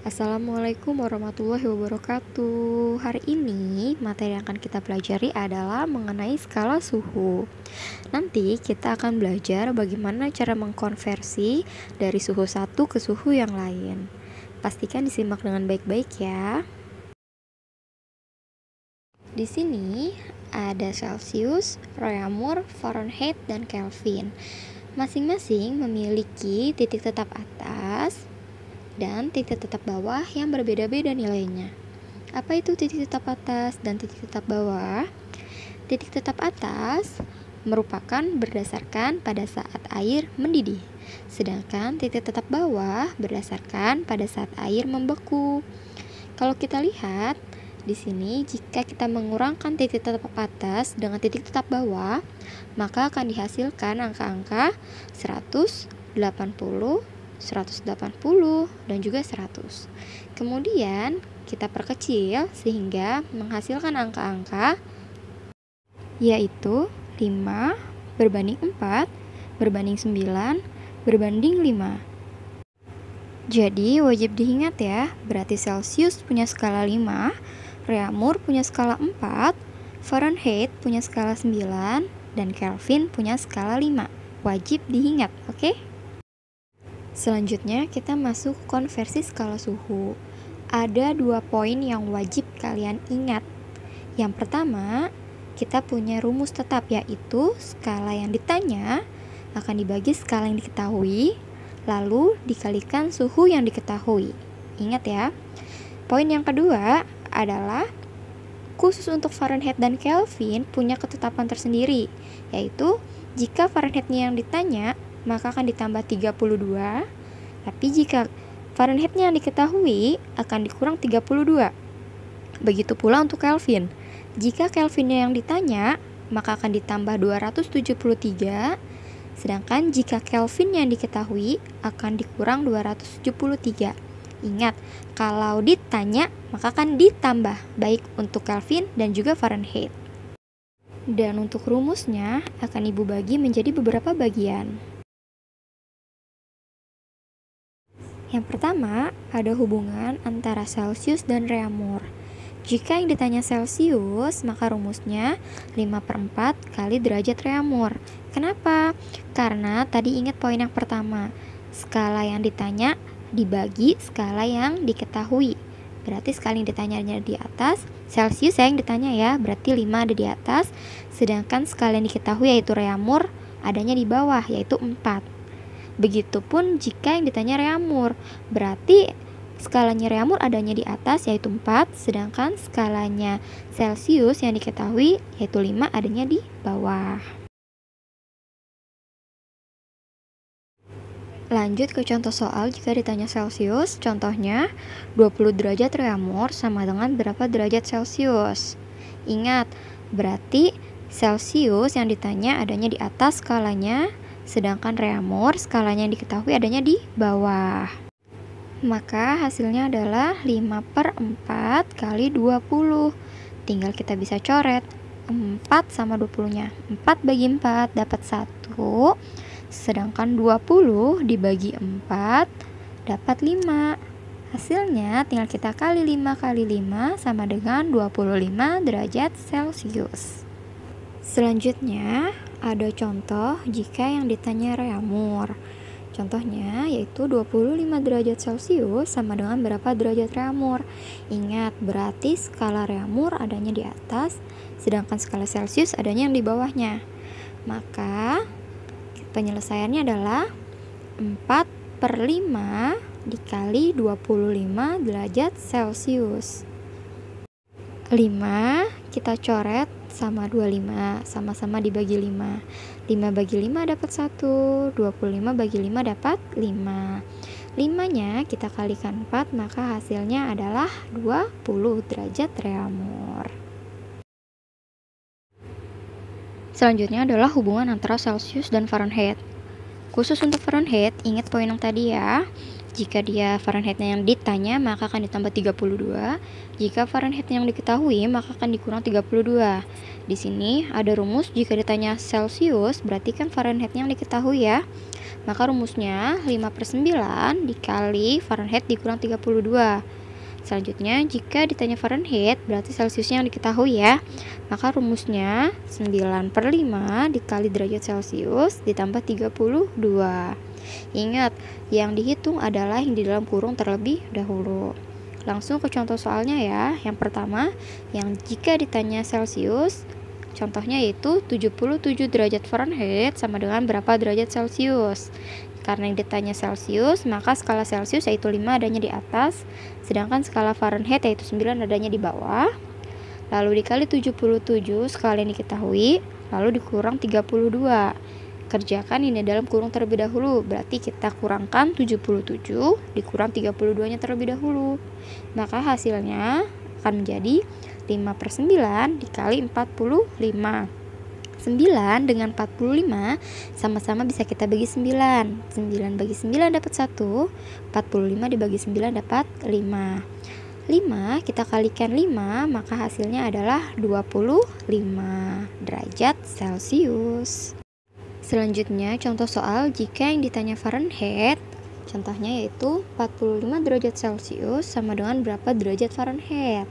Assalamualaikum warahmatullahi wabarakatuh. Hari ini materi yang akan kita pelajari adalah mengenai skala suhu. Nanti kita akan belajar bagaimana cara mengkonversi dari suhu satu ke suhu yang lain. Pastikan disimak dengan baik-baik ya. Di sini ada Celsius, Royamur, Fahrenheit, dan Kelvin. Masing-masing memiliki titik tetap atas dan titik tetap bawah yang berbeda-beda nilainya. Apa itu titik tetap atas dan titik tetap bawah? Titik tetap atas merupakan berdasarkan pada saat air mendidih, sedangkan titik tetap bawah berdasarkan pada saat air membeku. Kalau kita lihat di sini, jika kita mengurangkan titik tetap atas dengan titik tetap bawah, maka akan dihasilkan angka-angka 100, 80, 180, dan juga 100. Kemudian kita perkecil sehingga menghasilkan angka-angka yaitu 5 berbanding 4 berbanding 9 berbanding 5. Jadi wajib diingat ya, berarti Celsius punya skala 5, Reaumur punya skala 4, Fahrenheit punya skala 9, dan Kelvin punya skala 5. Wajib diingat, oke? Selanjutnya kita masuk konversi skala suhu. Ada 2 poin yang wajib kalian ingat. Yang pertama, kita punya rumus tetap, yaitu skala yang ditanya akan dibagi skala yang diketahui, lalu dikalikan suhu yang diketahui. Ingat ya. Poin yang kedua adalah khusus untuk Fahrenheit dan Kelvin punya ketetapan tersendiri, yaitu jika Fahrenheitnya yang ditanya maka akan ditambah 32, tapi jika Fahrenheitnya yang diketahui akan dikurang 32. Begitu pula untuk Kelvin. Jika Kelvinnya yang ditanya, maka akan ditambah 273, sedangkan jika Kelvin yang diketahui akan dikurang 273. Ingat, kalau ditanya maka akan ditambah, baik untuk Kelvin dan juga Fahrenheit. Dan untuk rumusnya akan Ibu bagi menjadi beberapa bagian. Yang pertama, ada hubungan antara Celsius dan Reaumur. Jika yang ditanya Celsius, maka rumusnya 5/4 kali derajat Reaumur. Kenapa? Karena tadi ingat poin yang pertama, skala yang ditanya dibagi skala yang diketahui. Berarti skala yang ditanyanya di atas, Celsius yang ditanya ya, berarti 5 ada di atas, sedangkan skala yang diketahui yaitu Reaumur adanya di bawah, yaitu 4. Begitupun jika yang ditanya Reaumur, berarti skalanya Reaumur adanya di atas yaitu 4, sedangkan skalanya Celsius yang diketahui yaitu 5 adanya di bawah. Lanjut ke contoh soal jika ditanya Celsius. Contohnya 20 derajat Reaumur sama dengan berapa derajat Celsius. Ingat, berarti Celsius yang ditanya adanya di atas skalanya, sedangkan Reaumur skalanya yang diketahui adanya di bawah. Maka hasilnya adalah 5/4 kali 20. Tinggal kita bisa coret 4 sama 20-nya. 4 bagi 4 dapat 1, sedangkan 20 dibagi 4 dapat 5. Hasilnya tinggal kita kali 5 kali 5 sama dengan 25 derajat Celsius. Selanjutnya ada contoh jika yang ditanya Reaumur. Contohnya yaitu 25 derajat Celsius sama dengan berapa derajat Reaumur. Ingat, berarti skala Reaumur adanya di atas, sedangkan skala Celsius adanya yang di bawahnya. Maka penyelesaiannya adalah 4/5 dikali 25 derajat Celsius. 5 kita coret sama 25, sama-sama dibagi 5. 5 bagi 5 dapat 1, 25 bagi 5 dapat 5. 5-nya kita kalikan 4, maka hasilnya adalah 20 derajat Reaumur. Selanjutnya adalah hubungan antara Celsius dan Fahrenheit. Khusus untuk Fahrenheit, ingat poin yang tadi ya. Jika dia Fahrenheitnya yang ditanya, maka akan ditambah 32. Jika Fahrenheit yang diketahui, maka akan dikurang 32. Di sini ada rumus jika ditanya Celsius, berarti kan Fahrenheitnya yang diketahui ya. Maka rumusnya 5/9 dikali Fahrenheit dikurang 32. Selanjutnya, jika ditanya Fahrenheit, berarti Celsiusnya yang diketahui ya. Maka rumusnya 9/5 dikali derajat Celcius ditambah 32. Ingat, yang dihitung adalah yang di dalam kurung terlebih dahulu. Langsung ke contoh soalnya ya. Yang pertama, yang jika ditanya Celsius, contohnya yaitu 77 derajat Fahrenheit sama dengan berapa derajat Celcius. Karena yang ditanya Celsius, maka skala Celsius yaitu 5 adanya di atas, sedangkan skala Fahrenheit yaitu 9 adanya di bawah. Lalu dikali 77 skala yang diketahui, lalu dikurang 32. Kerjakan ini dalam kurung terlebih dahulu, berarti kita kurangkan 77 dikurang 32-nya terlebih dahulu. Maka hasilnya akan menjadi 5/9 dikali 45. 9 dengan 45 sama-sama bisa kita bagi 9. 9 bagi 9 dapat 1, 45 dibagi 9 dapat 5. 5 kita kalikan 5, maka hasilnya adalah 25 derajat Celcius. Selanjutnya, contoh soal jika yang ditanya Fahrenheit, contohnya yaitu 45 derajat Celcius sama dengan berapa derajat Fahrenheit.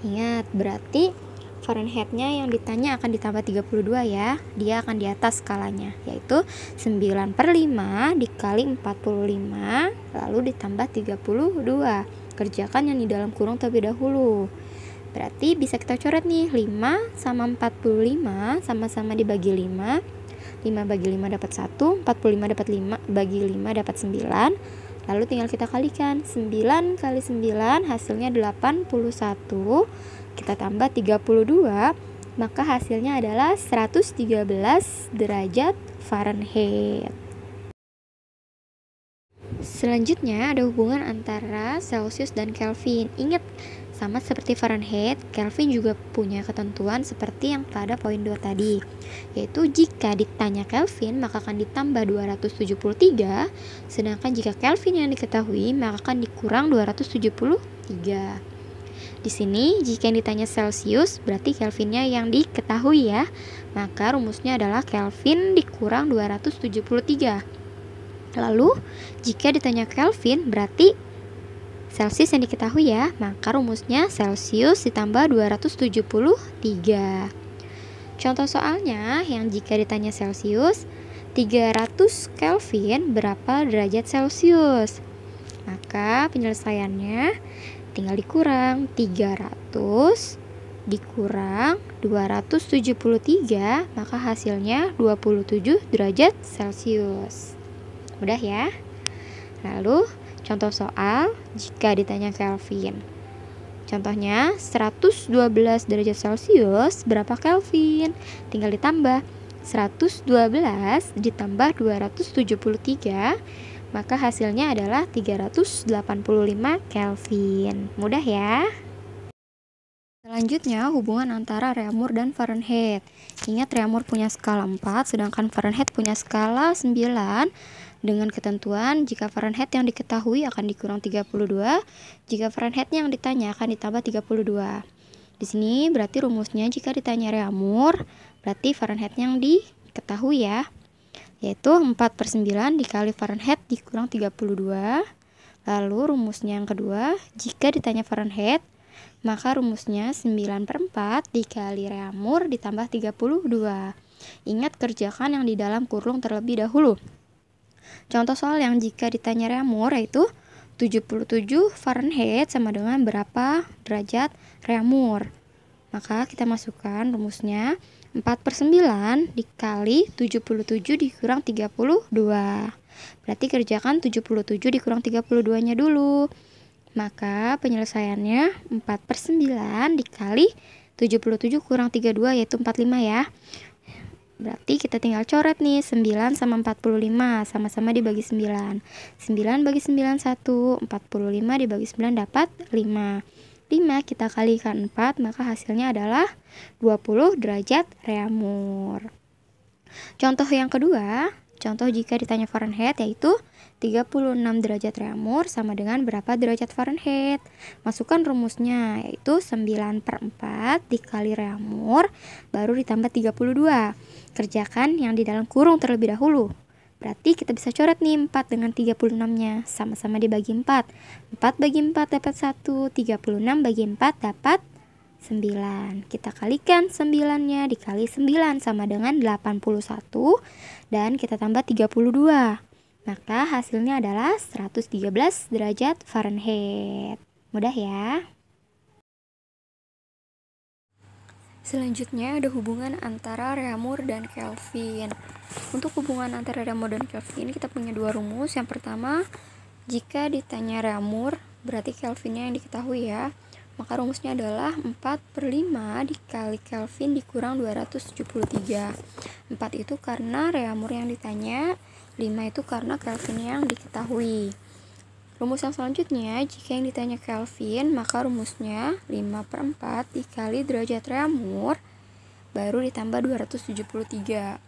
Ingat, berarti Fahrenheitnya yang ditanya akan ditambah 32 ya. Dia akan di atas skalanya, yaitu 9/5 dikali 45 lalu ditambah 32. Kerjakan yang di dalam kurung terlebih dahulu. Berarti bisa kita coret nih, 5 sama 45 sama-sama dibagi 5. 5 bagi 5 dapat 1, 45 dapat 5 bagi 5 dapat 9. Lalu tinggal kita kalikan, 9 kali 9 hasilnya 81. Kita tambah 32, maka hasilnya adalah 113 derajat Fahrenheit. Selanjutnya ada hubungan antara Celsius dan Kelvin. Ingat, sama seperti Fahrenheit, Kelvin juga punya ketentuan seperti yang pada poin 2 tadi, yaitu jika ditanya Kelvin maka akan ditambah 273, sedangkan jika Kelvin yang diketahui maka akan dikurang 273. Di sini jika yang ditanya Celsius berarti Kelvinnya yang diketahui ya. Maka rumusnya adalah Kelvin dikurang 273. Lalu jika ditanya Kelvin berarti Celsius yang diketahui ya. Maka rumusnya Celsius ditambah 273. Contoh soalnya yang jika ditanya Celsius, 300 Kelvin berapa derajat Celsius? Maka penyelesaiannya tinggal dikurang 300 dikurang 273, maka hasilnya 27 derajat Celcius. Mudah ya. Lalu contoh soal jika ditanya Kelvin. Contohnya 112 derajat Celcius berapa Kelvin? Tinggal ditambah 112 ditambah 273, maka hasilnya adalah 385 Kelvin. Mudah ya. Selanjutnya hubungan antara Reaumur dan Fahrenheit. Ingat, Reaumur punya skala 4 sedangkan Fahrenheit punya skala 9 dengan ketentuan jika Fahrenheit yang diketahui akan dikurang 32, jika Fahrenheit yang ditanya akan ditambah 32. Di sini berarti rumusnya jika ditanya Reaumur berarti Fahrenheit yang diketahui ya, yaitu 4/9 dikali Fahrenheit dikurang 32. Lalu rumusnya yang kedua, jika ditanya Fahrenheit, maka rumusnya 9/4 dikali Reaumur ditambah 32. Ingat, kerjakan yang di dalam kurung terlebih dahulu. Contoh soal yang jika ditanya Reaumur yaitu 77 Fahrenheit sama dengan berapa derajat Reaumur. Maka kita masukkan rumusnya 4/9 dikali 77 dikurang 32. Berarti kerjakan 77 dikurang 32-nya dulu. Maka penyelesaiannya 4/9 dikali 77 kurang 32 yaitu 45 ya. Berarti kita tinggal coret nih, 9 sama 45 sama-sama dibagi 9. 9 bagi 9 1, 45 dibagi 9 dapat 5. 5 kita kalikan 4, maka hasilnya adalah 20 derajat Reaumur. Contoh yang kedua, contoh jika ditanya Fahrenheit yaitu 36 derajat Reaumur sama dengan berapa derajat Fahrenheit. Masukkan rumusnya yaitu 9/4 dikali Reaumur baru ditambah 32. Kerjakan yang di dalam kurung terlebih dahulu. Berarti kita bisa coret nih 4 dengan 36-nya. Sama-sama dibagi 4. 4 bagi 4 dapat 1. 36 bagi 4 dapat 9. Kita kalikan 9-nya dikali 9 sama dengan 81. Dan kita tambah 32. Maka hasilnya adalah 113 derajat Fahrenheit. Mudah ya. Selanjutnya ada hubungan antara Reaumur dan Kelvin. Untuk hubungan antara Reaumur dan Kelvin kita punya dua rumus. Yang pertama, jika ditanya Reaumur berarti Kelvinnya yang diketahui ya. Maka rumusnya adalah 4/5 dikali Kelvin dikurang 273. 4 itu karena Reaumur yang ditanya, 5 itu karena Kelvin yang diketahui. Rumus yang selanjutnya, jika yang ditanya Kelvin, maka rumusnya 5/4 dikali derajat Reaumur, baru ditambah 273.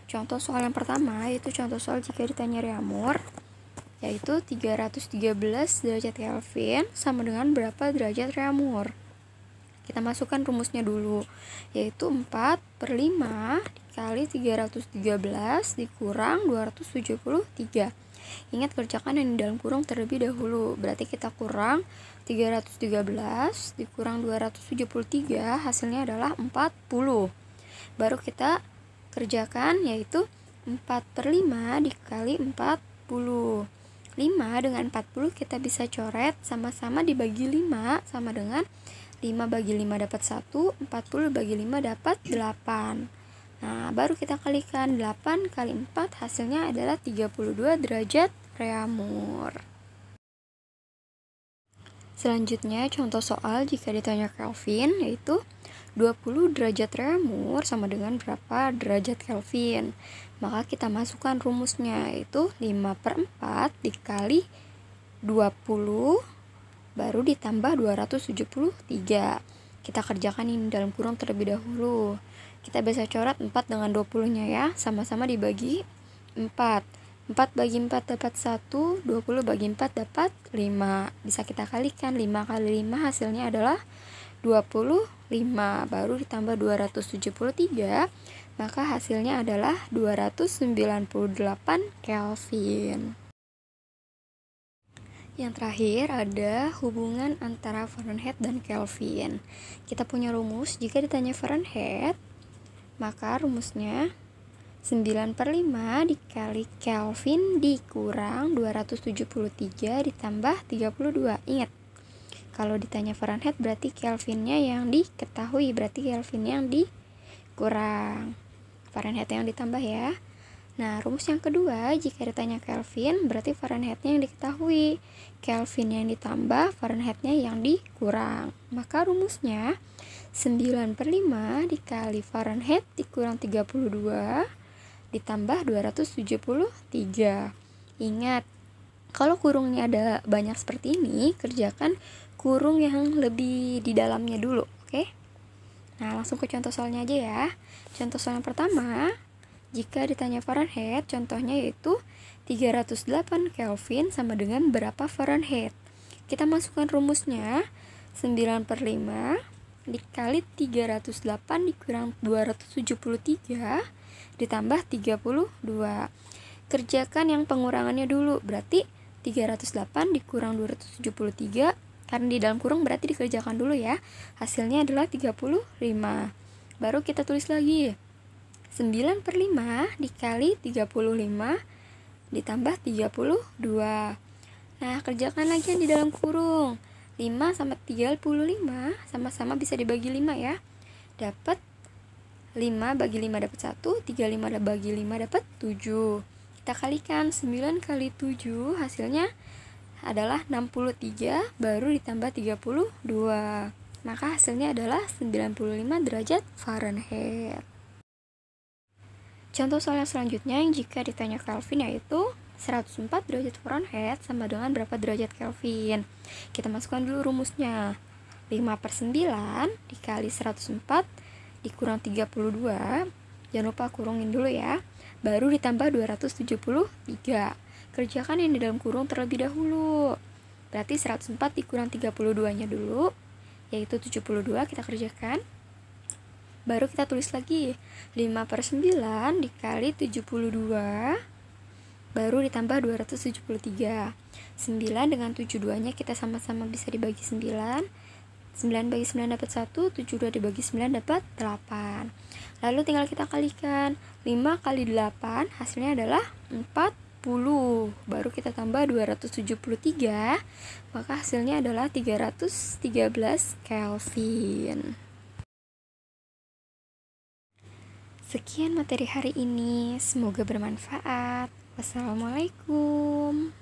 Contoh soal yang pertama, yaitu contoh soal jika ditanya Reaumur, yaitu 313 derajat Kelvin sama dengan berapa derajat Reaumur. Kita masukkan rumusnya dulu, yaitu 4/5 dikali 313 dikurang 273. Ingat kerjakan yang di dalam kurung terlebih dahulu. Berarti kita kurang 313 dikurang 273, hasilnya adalah 40. Baru kita kerjakan, yaitu 4/5 dikali 40. 5 dengan 40 kita bisa coret, sama-sama dibagi 5 sama dengan 5 bagi 5 dapat 1, 40 bagi 5 dapat 8. Nah, baru kita kalikan 8 kali 4, hasilnya adalah 32 derajat Reaumur. Selanjutnya, contoh soal jika ditanya Kelvin, yaitu 20 derajat Reaumur sama dengan berapa derajat Kelvin. Maka kita masukkan rumusnya, yaitu 5/4 dikali 20, baru ditambah 273. Kita kerjakan ini dalam kurung terlebih dahulu. Kita bisa coret 4 dengan 20-nya ya, sama-sama dibagi 4. 4 bagi 4 dapat 1, 20 bagi 4 dapat 5. Bisa kita kalikan, 5 kali 5 hasilnya adalah 25. Baru ditambah 273, maka hasilnya adalah 298 Kelvin. Yang terakhir ada hubungan antara Fahrenheit dan Kelvin. Kita punya rumus, jika ditanya Fahrenheit, maka rumusnya 9/5 dikali Kelvin dikurang 273 ditambah 32. Ingat, kalau ditanya Fahrenheit berarti Kelvinnya yang diketahui, berarti Kelvin yang dikurang, Fahrenheit yang ditambah ya. Nah, rumus yang kedua, jika ditanya Kelvin berarti Fahrenheitnya yang diketahui, Kelvin yang ditambah, Fahrenheitnya yang dikurang. Maka rumusnya 9/5 dikali Fahrenheit dikurang 32 ditambah 273. Ingat, kalau kurungnya ada banyak seperti ini, kerjakan kurung yang lebih di dalamnya dulu, oke? Nah, langsung ke contoh soalnya aja ya. Contoh soal yang pertama, jika ditanya Fahrenheit, contohnya yaitu 308 Kelvin sama dengan berapa Fahrenheit. Kita masukkan rumusnya, 9/5 dikali 308 dikurang 273 ditambah 32. Kerjakan yang pengurangannya dulu, berarti 308 dikurang 273, karena di dalam kurung berarti dikerjakan dulu ya. Hasilnya adalah 35. Baru kita tulis lagi, 9/5 dikali 35 ditambah 32. Nah, kerjakan lagi yang di dalam kurung. 5 sama 35 sama-sama bisa dibagi 5 ya. Dapat 5 bagi 5 dapat 1, 35 bagi 5 dapat 7. Kita kalikan 9 kali 7, hasilnya adalah 63, baru ditambah 32. Maka hasilnya adalah 95 derajat Fahrenheit. Contoh soal yang selanjutnya, yang jika ditanya Kelvin, yaitu 104 derajat Fahrenheit sama dengan berapa derajat Kelvin. Kita masukkan dulu rumusnya, 5/9 dikali 104 dikurang 32, jangan lupa kurungin dulu ya, baru ditambah 273. Kerjakan yang di dalam kurung terlebih dahulu, berarti 104 dikurang 32 nya dulu, yaitu 72. Kita kerjakan, baru kita tulis lagi 5/9 dikali 72 baru ditambah 273. 9 dengan 72-nya kita sama-sama bisa dibagi 9. 9 bagi 9 dapat 1, 72 dibagi 9 dapat 8. Lalu tinggal kita kalikan. 5 kali 8 hasilnya adalah 40. Baru kita tambah 273, maka hasilnya adalah 313 Kelvin. Sekian materi hari ini, semoga bermanfaat. Wassalamualaikum.